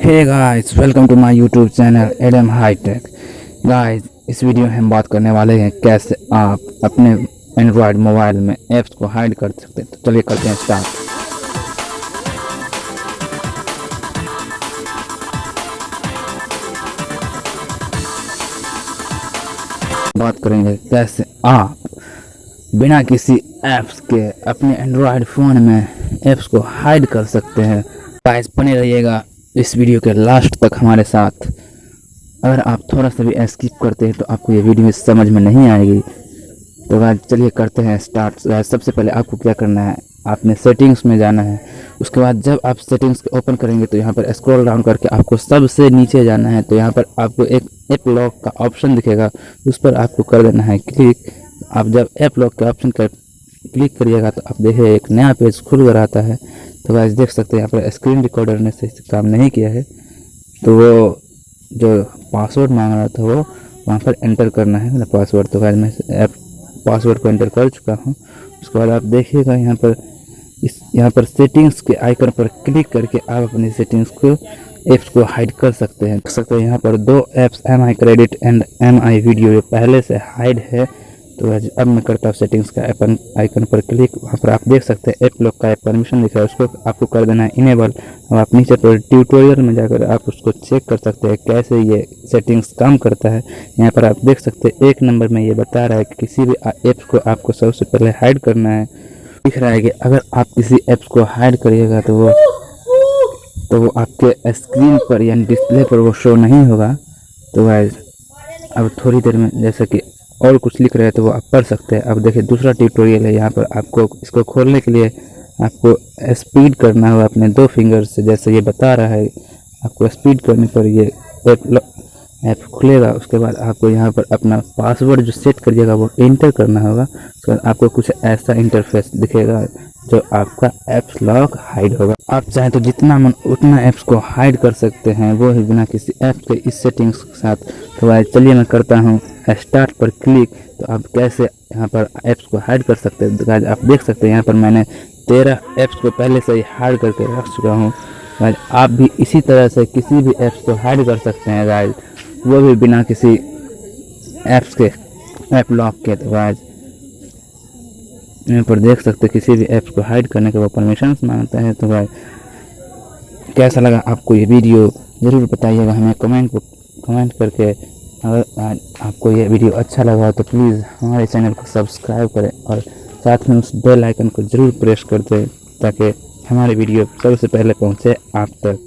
Hey guys, welcome to my YouTube channel Adam Hitech. Guys, इस video में हम बात करने वाले हैं कैसे आप अपने एंड्रॉयड मोबाइल में ऐप्स को हाइड कर सकते हैं। तो चलिए करते हैं स्टार्ट। बात करेंगे कैसे आप बिना किसी ऐप्स के अपने एंड्रॉयड फ़ोन में ऐप्स को हाइड कर सकते हैं। गाइस, बने रहिएगा इस वीडियो के लास्ट तक हमारे साथ। अगर आप थोड़ा सा भी स्किप करते हैं तो आपको ये वीडियो समझ में नहीं आएगी। तो गाइस चलिए करते हैं स्टार्ट। सबसे पहले आपको क्या करना है, आपने सेटिंग्स में जाना है। उसके बाद जब आप सेटिंग्स को ओपन करेंगे तो यहाँ पर स्क्रॉल डाउन करके आपको सबसे नीचे जाना है। तो यहाँ पर आपको एक ऐप लॉक का ऑप्शन दिखेगा, उस पर आपको कर देना है क्लिक। आप जब ऐप लॉक के ऑप्शन पर क्लिक करिएगा तो आप देखिए एक नया पेज खुल कर आता है। तो गाइस देख सकते हैं यहाँ पर स्क्रीन रिकॉर्डर ने सही से काम नहीं किया है, तो वो जो पासवर्ड मांग रहा था वो वहाँ पर एंटर करना है मेरा पासवर्ड। तो गाइस मैं ऐप पासवर्ड को एंटर कर चुका हूँ। उसके बाद आप देखिएगा यहाँ पर सेटिंग्स के आइकन पर क्लिक करके आप अपनी सेटिंग्स को ऐप्स को हाइड कर सकते हैं। देख सकते हैं यहाँ पर दो apps MI credit and MI video जो पहले से हाइड है। तो अब मैं करता हूँ सेटिंग्स का आइकन पर क्लिक। वहाँ पर आप देख सकते हैं ऐप लॉक का परमिशन दिख रहा है, उसको आपको कर देना है इनेबल। और आप नीचे पर ट्यूटोरियल में जाकर आप उसको चेक कर सकते हैं कैसे ये सेटिंग्स काम करता है। यहाँ पर आप देख सकते हैं 1 नंबर में ये बता रहा है कि किसी भी ऐप्स को आपको सबसे पहले हाइड करना है। दिख रहा है कि अगर आप किसी ऐप्स को हाइड करिएगा तो वो आपके स्क्रीन पर या डिस्प्ले पर वो शो नहीं होगा। तो गाइस अब थोड़ी देर में जैसे कि और कुछ लिख रहे हैं तो वो आप पढ़ सकते हैं। अब देखिए दूसरा ट्यूटोरियल है। यहाँ पर आपको इसको खोलने के लिए आपको स्पीड करना होगा अपने 2 फिंगर से, जैसे ये बता रहा है। आपको स्पीड करने पर ये ऐप खुलेगा। उसके बाद आपको यहाँ पर अपना पासवर्ड जो सेट करिएगा वो एंटर करना होगा। उसके बाद आपको कुछ ऐसा इंटरफेस दिखेगा जो आपका ऐप्स लॉक हाइड होगा। आप चाहें तो जितना मन उतना ऐप्स को हाइड कर सकते हैं, वो ही बिना किसी ऐप के इस सेटिंग्स के साथ। तो भाई चलिए मैं करता हूँ स्टार्ट पर क्लिक। तो आप कैसे यहाँ पर ऐप्स को हाइड कर सकते हैं। गाइस आप देख सकते हैं यहाँ पर मैंने 13 ऐप्स को पहले से ही हाइड करके रख चुका हूँ। गाइस आप भी इसी तरह से किसी भी ऐप्स को हाइड कर सकते हैं गाइस, वो भी बिना किसी ऐप्स के ऐप लॉक के। तो गाइस यहाँ पर देख सकते हैं किसी भी ऐप्स को हाइड करने के वो परमिशन मांगता है। तो गाइस कैसा लगा आपको ये वीडियो ज़रूर बताइएगा हमें कमेंट करके। अगर आपको ये वीडियो अच्छा लगा तो प्लीज़ हमारे चैनल को सब्सक्राइब करें और साथ में उस बेल आइकन को ज़रूर प्रेस कर दें ताकि हमारे वीडियो सबसे पहले पहुंचे आप तक।